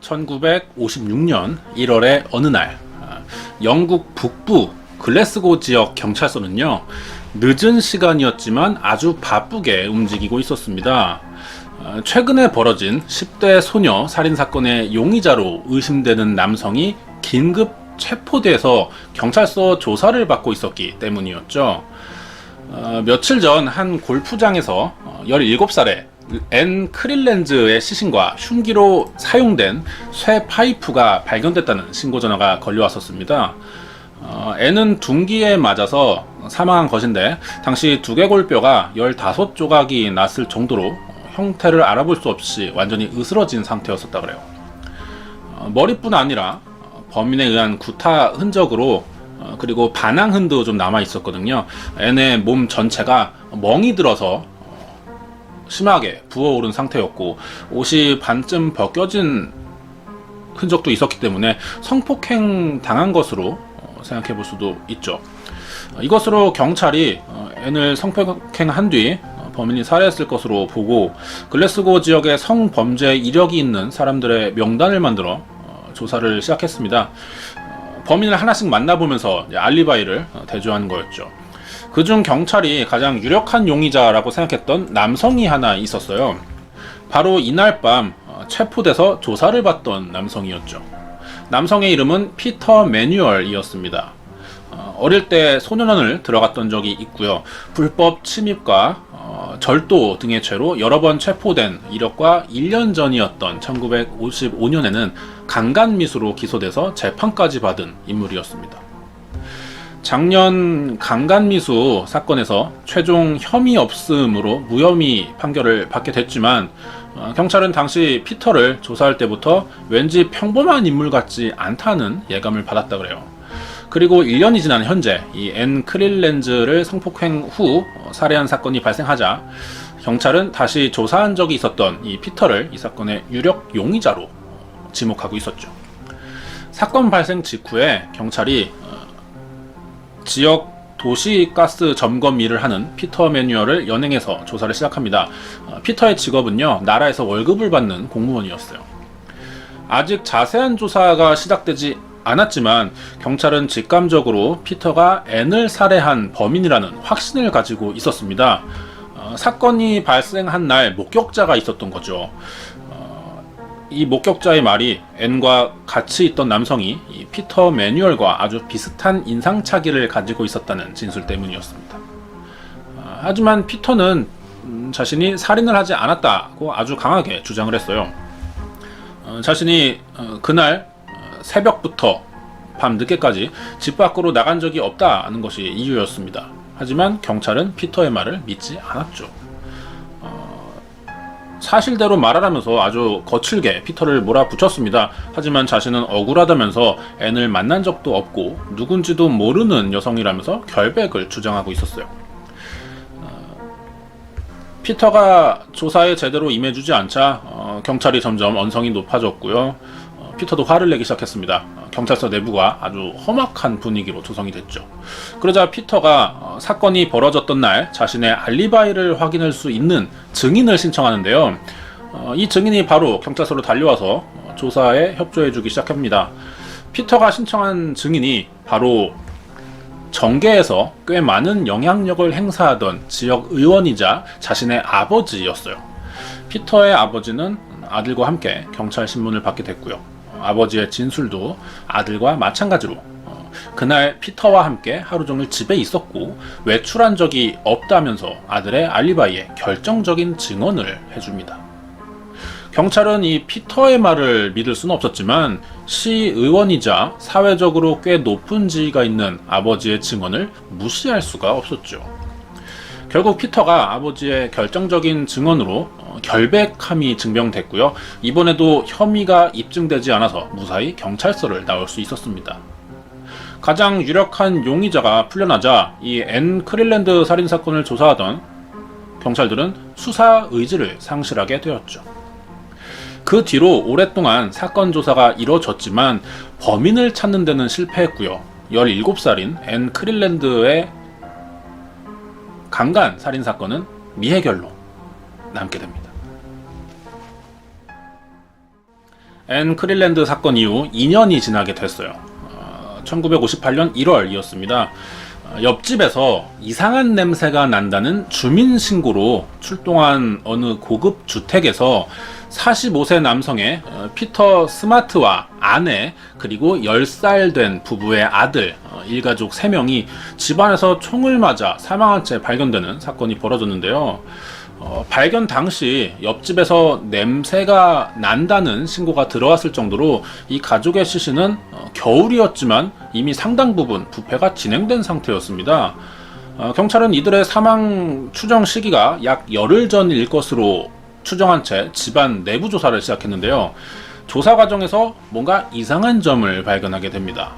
1956년 1월의 어느 날, 영국 북부 글래스고 지역 경찰서는요, 늦은 시간이었지만 아주 바쁘게 움직이고 있었습니다. 최근에 벌어진 10대 소녀 살인사건의 용의자로 의심되는 남성이 긴급 체포돼서 경찰서 조사를 받고 있었기 때문이었죠. 며칠 전 한 골프장에서 17살의 앤 크릴랜즈의 시신과 흉기로 사용된 쇠 파이프가 발견됐다는 신고 전화가 걸려왔었습니다. 앤은 둔기에 맞아서 사망한 것인데 당시 두개골뼈가 15조각이 났을 정도로 형태를 알아볼 수 없이 완전히 으스러진 상태였었다 그래요. 머리뿐 아니라 범인에 의한 구타 흔적으로 그리고 반항 흔도 좀 남아 있었거든요. 앤의 몸 전체가 멍이 들어서 심하게 부어오른 상태였고 옷이 반쯤 벗겨진 흔적도 있었기 때문에 성폭행 당한 것으로 생각해 볼 수도 있죠. 이것으로 경찰이 앤을 성폭행한 뒤 범인이 살해했을 것으로 보고 글래스고 지역의 성범죄 이력이 있는 사람들의 명단을 만들어 조사를 시작했습니다. 범인을 하나씩 만나보면서 알리바이를 대조하는 거였죠. 그중 경찰이 가장 유력한 용의자라고 생각했던 남성이 하나 있었어요. 바로 이날 밤 체포돼서 조사를 받던 남성이었죠. 남성의 이름은 피터 매뉴얼이었습니다. 어릴 때 소년원을 들어갔던 적이 있고요. 불법 침입과 절도 등의 죄로 여러 번 체포된 이력과 1년 전이었던 1955년에는 강간미수로 기소돼서 재판까지 받은 인물이었습니다. 작년 강간미수 사건에서 최종 혐의 없음으로 무혐의 판결을 받게 됐지만 경찰은 당시 피터를 조사할 때부터 왠지 평범한 인물 같지 않다는 예감을 받았다 그래요. 그리고 1년이 지난 현재 이 앤 크릴랜즈를 성폭행 후 살해한 사건이 발생하자 경찰은 다시 조사한 적이 있었던 이 피터를 이 사건의 유력 용의자로 지목하고 있었죠. 사건 발생 직후에 경찰이 지역 도시가스 점검 일을 하는 피터 매뉴얼을 연행해서 조사를 시작합니다. 피터의 직업은요, 나라에서 월급을 받는 공무원이었어요. 아직 자세한 조사가 시작되지 않았지만 경찰은 직감적으로 피터가 앤을 살해한 범인이라는 확신을 가지고 있었습니다. 사건이 발생한 날 목격자가 있었던 거죠. 이 목격자의 말이 앤과 같이 있던 남성이 이 피터 매뉴얼과 아주 비슷한 인상착의를 가지고 있었다는 진술 때문이었습니다. 하지만 피터는 자신이 살인을 하지 않았다고 아주 강하게 주장을 했어요. 자신이 그날 새벽부터 밤 늦게까지 집 밖으로 나간 적이 없다는 것이 이유였습니다. 하지만 경찰은 피터의 말을 믿지 않았죠. 사실대로 말하라면서 아주 거칠게 피터를 몰아붙였습니다. 하지만 자신은 억울하다면서 앤을 만난 적도 없고 누군지도 모르는 여성이라면서 결백을 주장하고 있었어요. 피터가 조사에 제대로 임해주지 않자 경찰이 점점 언성이 높아졌고요. 피터도 화를 내기 시작했습니다. 경찰서 내부가 아주 험악한 분위기로 조성이 됐죠. 그러자 피터가 사건이 벌어졌던 날 자신의 알리바이를 확인할 수 있는 증인을 신청하는데요. 이 증인이 바로 경찰서로 달려와서 조사에 협조해주기 시작합니다. 피터가 신청한 증인이 바로 정계에서 꽤 많은 영향력을 행사하던 지역 의원이자 자신의 아버지였어요. 피터의 아버지는 아들과 함께 경찰 신문을 받게 됐고요. 아버지의 진술도 아들과 마찬가지로 그날 피터와 함께 하루 종일 집에 있었고 외출한 적이 없다면서 아들의 알리바이에 결정적인 증언을 해줍니다. 경찰은 이 피터의 말을 믿을 수는 없었지만 시의원이자 사회적으로 꽤 높은 지위가 있는 아버지의 증언을 무시할 수가 없었죠. 결국 피터가 아버지의 결정적인 증언으로 결백함이 증명됐고요. 이번에도 혐의가 입증되지 않아서 무사히 경찰서를 나올 수 있었습니다. 가장 유력한 용의자가 풀려나자 이 앤 크릴랜드 살인사건을 조사하던 경찰들은 수사 의지를 상실하게 되었죠. 그 뒤로 오랫동안 사건 조사가 이루어졌지만 범인을 찾는 데는 실패했고요. 17살인 앤 크릴랜드의 강간 살인사건은 미해결로 남게 됩니다. 앤 크릴랜드 사건 이후 2년이 지나게 됐어요. 1958년 1월이었습니다. 옆집에서 이상한 냄새가 난다는 주민신고로 출동한 어느 고급 주택에서 45세 남성의 피터 스마트와 아내 그리고 10살 된 부부의 아들 일가족 3명이 집안에서 총을 맞아 사망한 채 발견되는 사건이 벌어졌는데요. 발견 당시 옆집에서 냄새가 난다는 신고가 들어왔을 정도로 이 가족의 시신은 겨울이었지만 이미 상당 부분 부패가 진행된 상태였습니다. 경찰은 이들의 사망 추정 시기가 약 열흘 전일 것으로 추정한 채 집안 내부 조사를 시작했는데요. 조사 과정에서 뭔가 이상한 점을 발견하게 됩니다.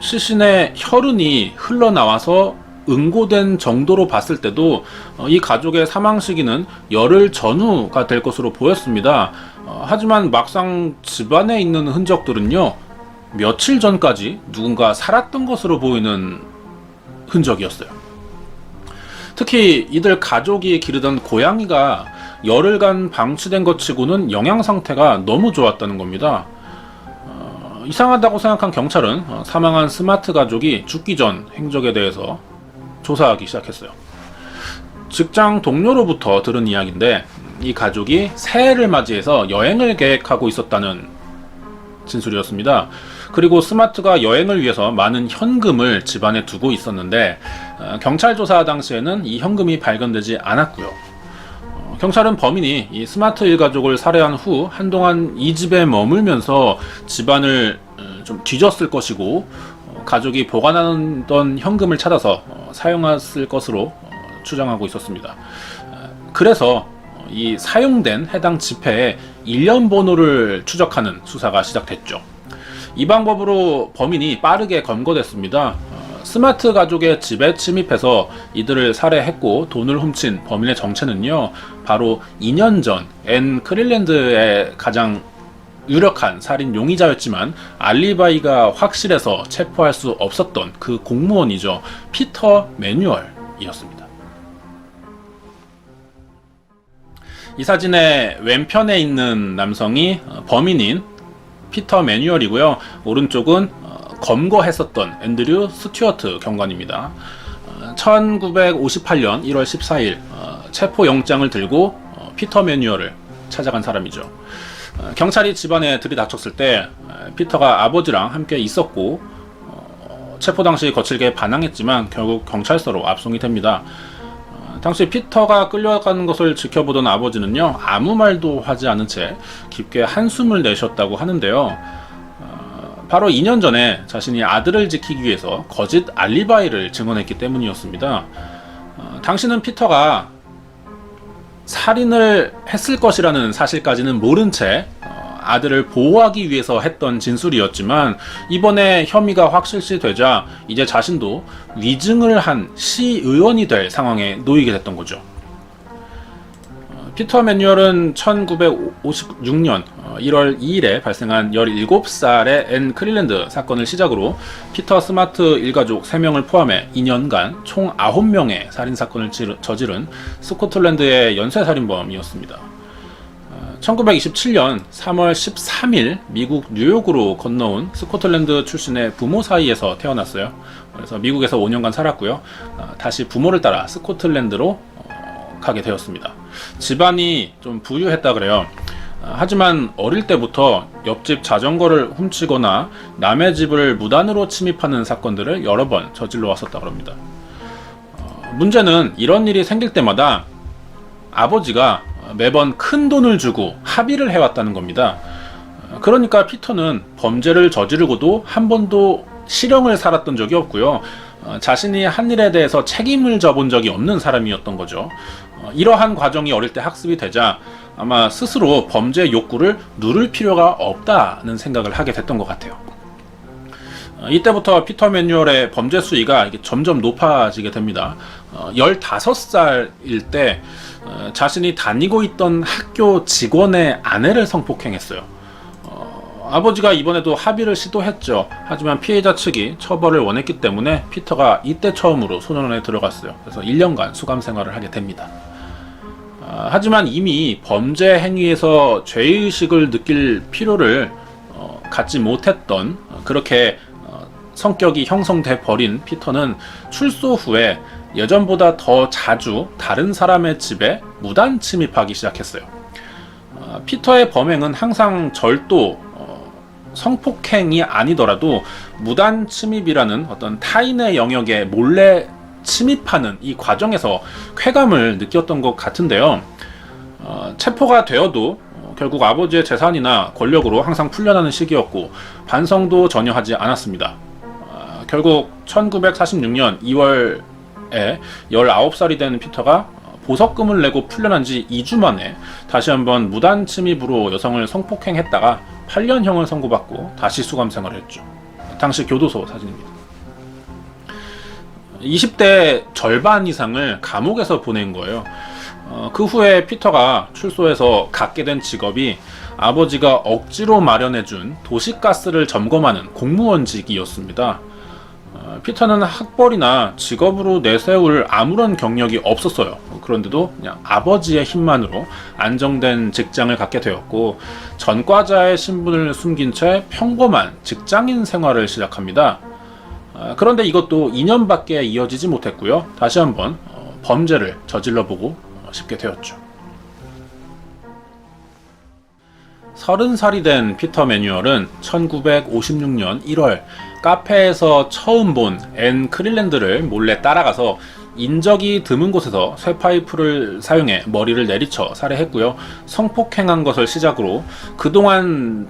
시신의 혈흔이 흘러나와서 응고된 정도로 봤을 때도 이 가족의 사망 시기는 열흘 전후가 될 것으로 보였습니다. 하지만 막상 집안에 있는 흔적들은요, 며칠 전까지 누군가 살았던 것으로 보이는 흔적이었어요. 특히 이들 가족이 기르던 고양이가 열흘간 방치된 것 치고는 영양 상태가 너무 좋았다는 겁니다. 이상하다고 생각한 경찰은 사망한 스마트 가족이 죽기 전 행적에 대해서 조사하기 시작했어요. 직장 동료로부터 들은 이야기인데 이 가족이 새해를 맞이해서 여행을 계획하고 있었다는 진술이었습니다. 그리고 스마트가 여행을 위해서 많은 현금을 집안에 두고 있었는데 경찰 조사 당시에는 이 현금이 발견되지 않았고요. 경찰은 범인이 이 스마트 일가족을 살해한 후 한동안 이 집에 머물면서 집안을 좀 뒤졌을 것이고 가족이 보관하던 현금을 찾아서 사용했을 것으로 추정하고 있었습니다. 그래서 이 사용된 해당 지폐의 일련 번호를 추적하는 수사가 시작됐죠. 이 방법으로 범인이 빠르게 검거됐습니다. 스마트 가족의 집에 침입해서 이들을 살해했고 돈을 훔친 범인의 정체는요, 바로 2년 전 앤 크릴랜드의 가장 유력한 살인 용의자였지만 알리바이가 확실해서 체포할 수 없었던 그 공무원이죠. 피터 매뉴얼이었습니다. 이 사진의 왼편에 있는 남성이 범인인 피터 매뉴얼이고요. 오른쪽은 검거했었던 앤드류 스튜어트 경관입니다. 1958년 1월 14일 체포영장을 들고 피터 매뉴얼을 찾아간 사람이죠. 경찰이 집안에 들이닥쳤을 때 피터가 아버지랑 함께 있었고 체포 당시 거칠게 반항했지만 결국 경찰서로 압송이 됩니다. 당시 피터가 끌려가는 것을 지켜보던 아버지는요, 아무 말도 하지 않은 채 깊게 한숨을 내셨다고 하는데요. 바로 2년 전에 자신이 아들을 지키기 위해서 거짓 알리바이를 증언했기 때문이었습니다. 당시는 피터가 살인을 했을 것이라는 사실까지는 모른 채 아들을 보호하기 위해서 했던 진술이었지만 이번에 혐의가 확실시 되자 이제 자신도 위증을 한 시의원이 될 상황에 놓이게 됐던 거죠. 피터 매뉴얼은 1956년 1월 2일에 발생한 17살의 앤 크릴랜드 사건을 시작으로 피터 스마트 일가족 3명을 포함해 2년간 총 9명의 살인사건을 저지른 스코틀랜드의 연쇄살인범이었습니다. 1927년 3월 13일 미국 뉴욕으로 건너온 스코틀랜드 출신의 부모 사이에서 태어났어요. 그래서 미국에서 5년간 살았고요. 다시 부모를 따라 스코틀랜드로 가게 되었습니다. 집안이 좀 부유했다 그래요. 하지만 어릴 때부터 옆집 자전거를 훔치거나 남의 집을 무단으로 침입하는 사건들을 여러 번 저질러 왔었다고 합니다. 문제는 이런 일이 생길 때마다 아버지가 매번 큰 돈을 주고 합의를 해왔다는 겁니다. 그러니까 피터는 범죄를 저지르고도 한 번도 실형을 살았던 적이 없고요. 자신이 한 일에 대해서 책임을 져본 적이 없는 사람이었던 거죠. 이러한 과정이 어릴 때 학습이 되자 아마 스스로 범죄 욕구를 누를 필요가 없다는 생각을 하게 됐던 것 같아요. 이때부터 피터 매뉴얼의 범죄 수위가 점점 높아지게 됩니다. 15살일 때 자신이 다니고 있던 학교 직원의 아내를 성폭행했어요. 아버지가 이번에도 합의를 시도했죠. 하지만 피해자 측이 처벌을 원했기 때문에 피터가 이때 처음으로 소년원에 들어갔어요. 그래서 1년간 수감 생활을 하게 됩니다. 하지만 이미 범죄 행위에서 죄의식을 느낄 필요를 갖지 못했던 그렇게 성격이 형성돼 버린 피터는 출소 후에 예전보다 더 자주 다른 사람의 집에 무단 침입하기 시작했어요. 피터의 범행은 항상 절도, 성폭행이 아니더라도 무단 침입이라는 어떤 타인의 영역에 몰래 침입하는 이 과정에서 쾌감을 느꼈던 것 같은데요. 체포가 되어도 결국 아버지의 재산이나 권력으로 항상 풀려나는 시기였고 반성도 전혀 하지 않았습니다. 결국 1946년 2월에 19살이 된 피터가 보석금을 내고 풀려난 지 2주 만에 다시 한번 무단 침입으로 여성을 성폭행했다가 8년형을 선고받고 다시 수감 생활을 했죠. 당시 교도소 사진입니다. 20대 절반 이상을 감옥에서 보낸 거예요. 그 후에 피터가 출소해서 갖게 된 직업이 아버지가 억지로 마련해준 도시가스를 점검하는 공무원직이었습니다. 피터는 학벌이나 직업으로 내세울 아무런 경력이 없었어요. 그런데도 그냥 아버지의 힘만으로 안정된 직장을 갖게 되었고 전과자의 신분을 숨긴 채 평범한 직장인 생활을 시작합니다. 그런데 이것도 2년밖에 이어지지 못했고요. 다시 한번 범죄를 저질러보고 싶게 되었죠. 30살이 된 피터 매뉴얼은 1956년 1월 카페에서 처음 본 앤 크릴랜드를 몰래 따라가서 인적이 드문 곳에서 쇠파이프를 사용해 머리를 내리쳐 살해했고요. 성폭행한 것을 시작으로 그동안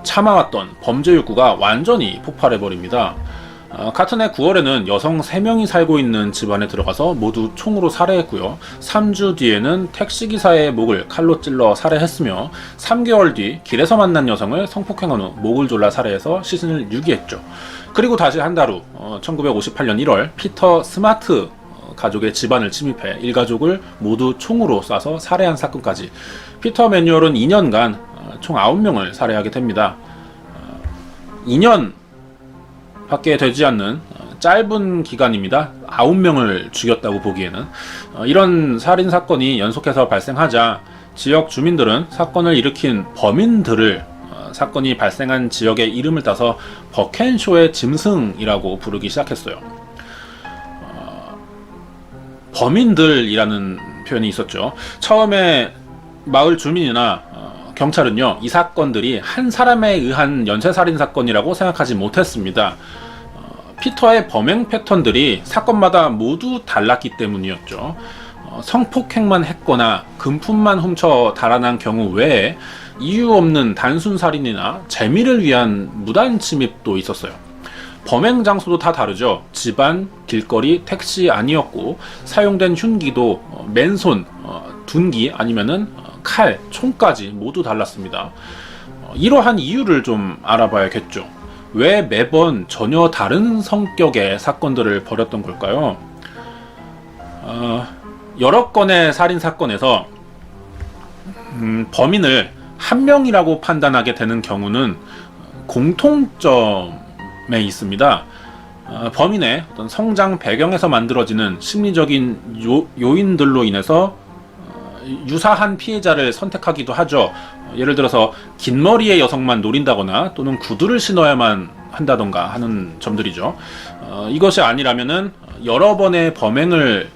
참아왔던 범죄 욕구가 완전히 폭발해버립니다. 같은 해 9월에는 여성 3명이 살고 있는 집안에 들어가서 모두 총으로 살해했고요. 3주 뒤에는 택시기사의 목을 칼로 찔러 살해했으며 3개월 뒤 길에서 만난 여성을 성폭행한 후 목을 졸라 살해해서 시신을 유기했죠. 그리고 다시 한 달 후 1958년 1월 피터 스마트 가족의 집안을 침입해 일가족을 모두 총으로 쏴서 살해한 사건까지 피터 매뉴얼은 2년간 총 9명을 살해하게 됩니다. 2년 밖에 되지 않는 짧은 기간입니다. 9명을 죽였다고 보기에는. 이런 살인사건이 연속해서 발생하자 지역 주민들은 사건을 일으킨 범인들을 사건이 발생한 지역의 이름을 따서 버켄쇼의 짐승이라고 부르기 시작했어요. 범인들이라는 표현이 있었죠. 처음에 마을 주민이나 경찰은요, 이 사건들이 한 사람에 의한 연쇄살인 사건이라고 생각하지 못했습니다. 피터의 범행 패턴들이 사건마다 모두 달랐기 때문이었죠. 성폭행만 했거나 금품만 훔쳐 달아난 경우 외에 이유 없는 단순 살인이나 재미를 위한 무단 침입도 있었어요. 범행 장소도 다 다르죠. 집안, 길거리, 택시 아니었고 사용된 흉기도 맨손, 둔기 아니면은 칼, 총까지 모두 달랐습니다. 이러한 이유를 좀 알아봐야겠죠. 왜 매번 전혀 다른 성격의 사건들을 벌였던 걸까요? 여러 건의 살인 사건에서 범인을 한 명이라고 판단하게 되는 경우는 공통점에 있습니다. 범인의 어떤 성장 배경에서 만들어지는 심리적인 요인들로 인해서 유사한 피해자를 선택하기도 하죠. 예를 들어서 긴 머리의 여성만 노린다거나 또는 구두를 신어야만 한다던가 하는 점들이죠. 이것이 아니라면은 여러 번의 범행을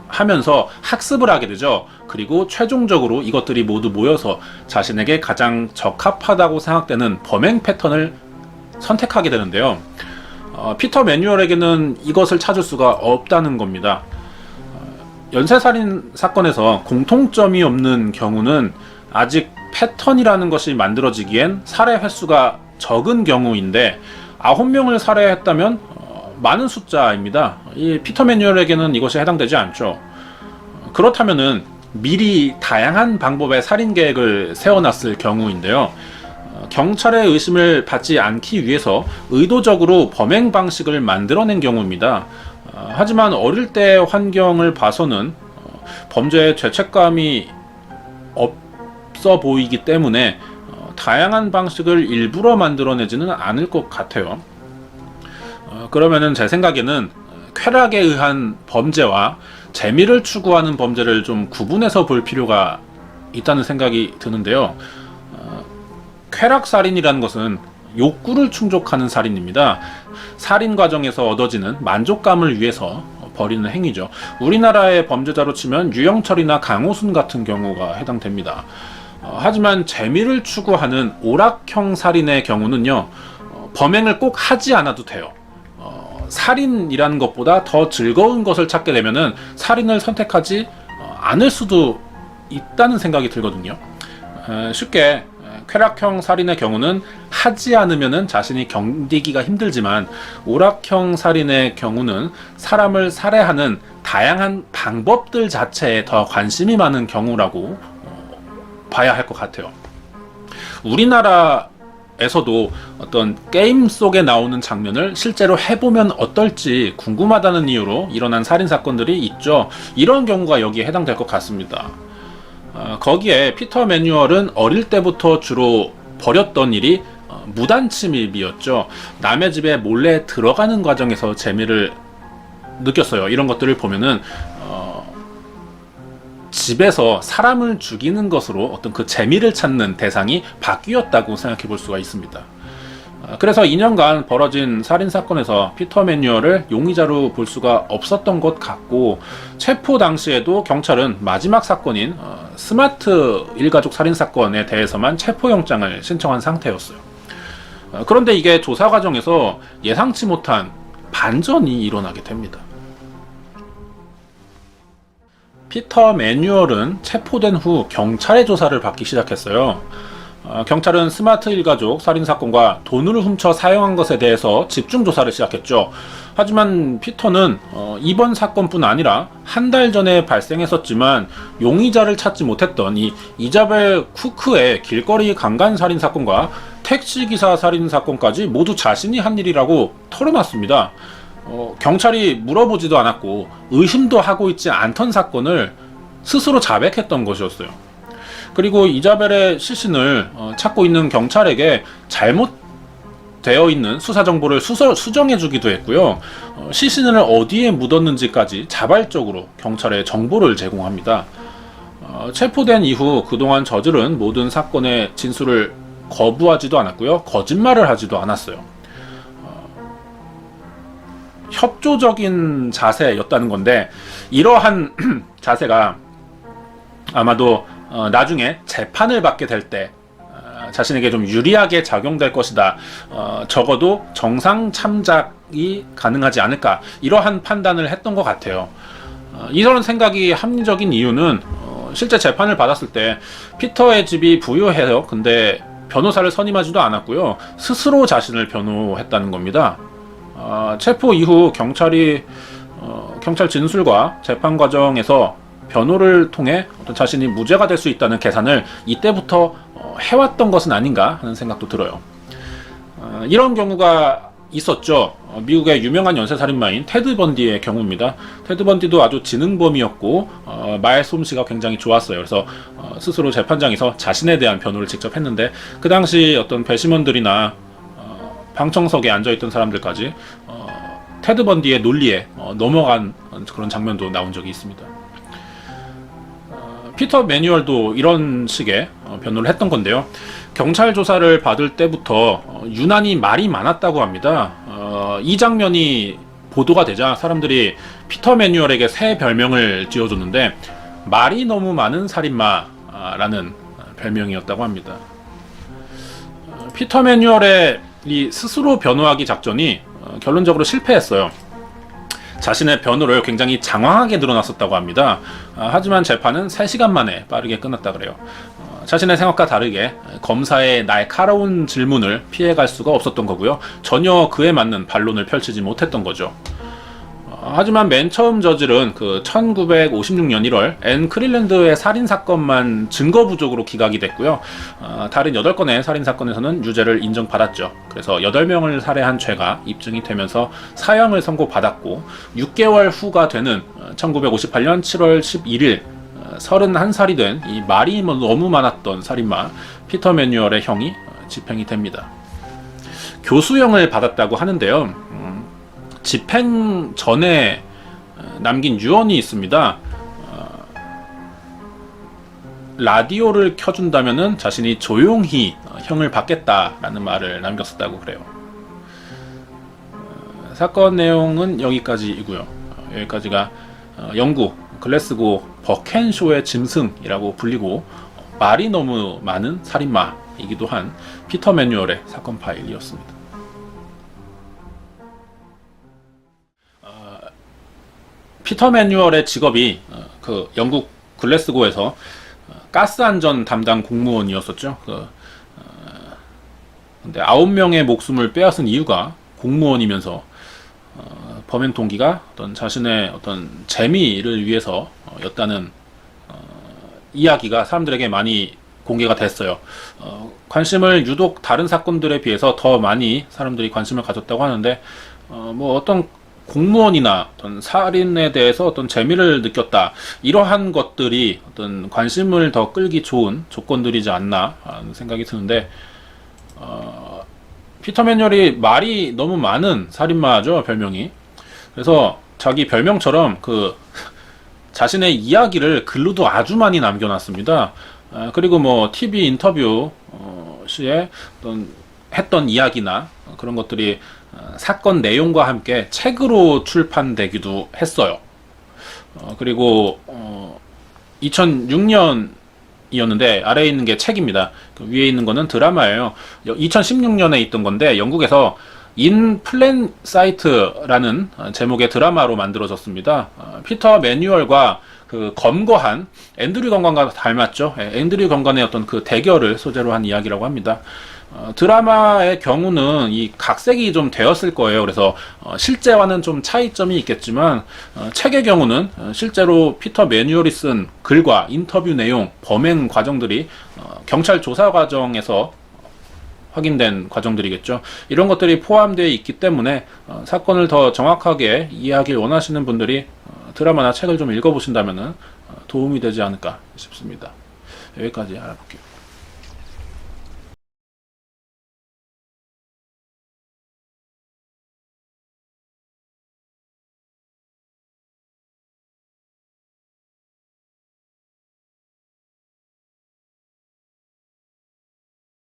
하면서 학습을 하게 되죠. 그리고 최종적으로 이것들이 모두 모여서 자신에게 가장 적합하다고 생각되는 범행 패턴을 선택하게 되는데요. 피터 매뉴얼에게는 이것을 찾을 수가 없다는 겁니다. 연쇄살인 사건에서 공통점이 없는 경우는 아직 패턴이라는 것이 만들어지기엔 살해 횟수가 적은 경우인데 9명을 살해했다면 많은 숫자입니다. 이 피터 매뉴얼에게는 이것이 해당되지 않죠. 그렇다면은 미리 다양한 방법의 살인 계획을 세워놨을 경우인데요. 경찰의 의심을 받지 않기 위해서 의도적으로 범행 방식을 만들어낸 경우입니다. 하지만 어릴 때 환경을 봐서는 범죄의 죄책감이 없어 보이기 때문에 다양한 방식을 일부러 만들어내지는 않을 것 같아요. 그러면은 제 생각에는 쾌락에 의한 범죄와 재미를 추구하는 범죄를 좀 구분해서 볼 필요가 있다는 생각이 드는데요. 쾌락살인이라는 것은 욕구를 충족하는 살인입니다. 살인 과정에서 얻어지는 만족감을 위해서 벌이는 행위죠. 우리나라의 범죄자로 치면 유영철이나 강호순 같은 경우가 해당됩니다. 하지만 재미를 추구하는 오락형 살인의 경우는요, 범행을 꼭 하지 않아도 돼요. 살인이라는 것보다 더 즐거운 것을 찾게 되면은 살인을 선택하지 않을 수도 있다는 생각이 들거든요. 쉽게 쾌락형 살인의 경우는 하지 않으면은 자신이 견디기가 힘들지만, 오락형 살인의 경우는 사람을 살해하는 다양한 방법들 자체에 더 관심이 많은 경우라고 봐야 할 것 같아요. 우리나라에서도 어떤 게임 속에 나오는 장면을 실제로 해보면 어떨지 궁금하다는 이유로 일어난 살인사건들이 있죠. 이런 경우가 여기에 해당될 것 같습니다. 거기에 피터 매뉴얼은 어릴 때부터 주로 벌였던 일이 무단침입이었죠. 남의 집에 몰래 들어가는 과정에서 재미를 느꼈어요. 이런 것들을 보면은 집에서 사람을 죽이는 것으로 어떤 그 재미를 찾는 대상이 바뀌었다고 생각해 볼 수가 있습니다. 그래서 2년간 벌어진 살인사건에서 피터 매뉴얼을 용의자로 볼 수가 없었던 것 같고, 체포 당시에도 경찰은 마지막 사건인 스마트 일가족 살인사건에 대해서만 체포영장을 신청한 상태였어요. 그런데 이게 조사 과정에서 예상치 못한 반전이 일어나게 됩니다. 피터 매뉴얼은 체포된 후 경찰의 조사를 받기 시작했어요. 경찰은 스마트 일가족 살인사건과 돈을 훔쳐 사용한 것에 대해서 집중 조사를 시작했죠. 하지만 피터는 이번 사건뿐 아니라 한 달 전에 발생했었지만 용의자를 찾지 못했던 이 이자벨 쿠크의 길거리 강간 살인사건과 택시기사 살인사건까지 모두 자신이 한 일이라고 털어놨습니다. 경찰이 물어보지도 않았고 의심도 하고 있지 않던 사건을 스스로 자백했던 것이었어요. 그리고 이자벨의 시신을 찾고 있는 경찰에게 잘못되어 있는 수사 정보를 수정해 주기도 했고요. 시신을 어디에 묻었는지까지 자발적으로 경찰에 정보를 제공합니다. 체포된 이후 그동안 저지른 모든 사건의 진술을 거부하지도 않았고요. 거짓말을 하지도 않았어요. 협조적인 자세였다는 건데, 이러한 자세가 아마도 나중에 재판을 받게 될 때 자신에게 좀 유리하게 작용될 것이다. 적어도 정상 참작이 가능하지 않을까, 이러한 판단을 했던 것 같아요. 이런 생각이 합리적인 이유는 실제 재판을 받았을 때 피터의 집이 부유해요. 근데 변호사를 선임하지도 않았고요. 스스로 자신을 변호했다는 겁니다. 체포 이후 경찰 진술과 재판 과정에서 변호를 통해 어떤 자신이 무죄가 될 수 있다는 계산을 이때부터 해왔던 것은 아닌가 하는 생각도 들어요. 이런 경우가 있었죠. 미국의 유명한 연쇄살인마인 테드 번디의 경우입니다. 테드 번디도 아주 지능범이었고 말솜씨가 굉장히 좋았어요. 그래서 스스로 재판장에서 자신에 대한 변호를 직접 했는데, 그 당시 어떤 배심원들이나 방청석에 앉아있던 사람들까지 테드 번디의 논리에 넘어간 그런 장면도 나온 적이 있습니다. 피터 매뉴얼도 이런 식의 변호를 했던 건데요. 경찰 조사를 받을 때부터 유난히 말이 많았다고 합니다. 이 장면이 보도가 되자 사람들이 피터 매뉴얼에게 새 별명을 지어줬는데, 말이 너무 많은 살인마라는 별명이었다고 합니다. 피터 매뉴얼의 이 스스로 변호하기 작전이 결론적으로 실패했어요. 자신의 변호를 굉장히 장황하게 늘어났었다고 합니다. 하지만 재판은 3시간 만에 빠르게 끝났다 그래요. 자신의 생각과 다르게 검사의 날카로운 질문을 피해갈 수가 없었던 거고요. 전혀 그에 맞는 반론을 펼치지 못했던 거죠. 하지만 맨 처음 저지른 그 1956년 1월 앤 클릴랜드의 살인사건만 증거 부족으로 기각이 됐고요. 다른 8건의 살인사건에서는 유죄를 인정받았죠. 그래서 8명을 살해한 죄가 입증이 되면서 사형을 선고받았고, 6개월 후가 되는 1958년 7월 11일 31살이 된 이 말이 너무 많았던 살인마 피터 매뉴얼의 형이 집행이 됩니다. 교수형을 받았다고 하는데요. 집행 전에 남긴 유언이 있습니다. 라디오를 켜준다면은 자신이 조용히 형을 받겠다라는 말을 남겼었다고 그래요. 사건 내용은 여기까지이고요. 여기까지가 영국 글래스고 버켄쇼의 짐승이라고 불리고 말이 너무 많은 살인마이기도 한 피터 매뉴얼의 사건 파일이었습니다. 피터 매뉴얼의 직업이 그 영국 글래스고에서 가스 안전 담당 공무원이었었죠. 근데 9명의 목숨을 빼앗은 이유가 공무원이면서 범행 동기가 어떤 자신의 어떤 재미를 위해서 였다는 이야기가 사람들에게 많이 공개가 됐어요. 관심을 유독 다른 사건들에 비해서 더 많이 사람들이 관심을 가졌다고 하는데 뭐 어떤 공무원이나 어떤 살인에 대해서 어떤 재미를 느꼈다, 이러한 것들이 어떤 관심을 더 끌기 좋은 조건들이지 않나 하는 생각이 드는데, 피터 매뉴얼이 말이 너무 많은 살인마죠, 별명이. 그래서 자기 별명처럼 그 자신의 이야기를 글로도 아주 많이 남겨놨습니다. 그리고 뭐 TV 인터뷰 시에 어떤 했던 이야기나 그런 것들이 사건 내용과 함께 책으로 출판되기도 했어요. 그리고 2006년이었는데 아래에 있는 게 책입니다. 그 위에 있는 거는 드라마예요. 2016년에 있던 건데 영국에서 인 플랜 사이트라는 제목의 드라마로 만들어졌습니다. 피터 매뉴얼과 그 검거한 앤드류 건관과 닮았죠. 앤드류 건관의 어떤 그 대결을 소재로 한 이야기라고 합니다. 드라마의 경우는 이 각색이 좀 되었을 거예요. 그래서 실제와는 좀 차이점이 있겠지만 책의 경우는 실제로 피터 매뉴얼이 쓴 글과 인터뷰 내용, 범행 과정들이 경찰 조사 과정에서 확인된 과정들이겠죠. 이런 것들이 포함되어 있기 때문에 사건을 더 정확하게 이해하길 원하시는 분들이 드라마나 책을 좀 읽어보신다면 도움이 되지 않을까 싶습니다. 여기까지 알아볼게요.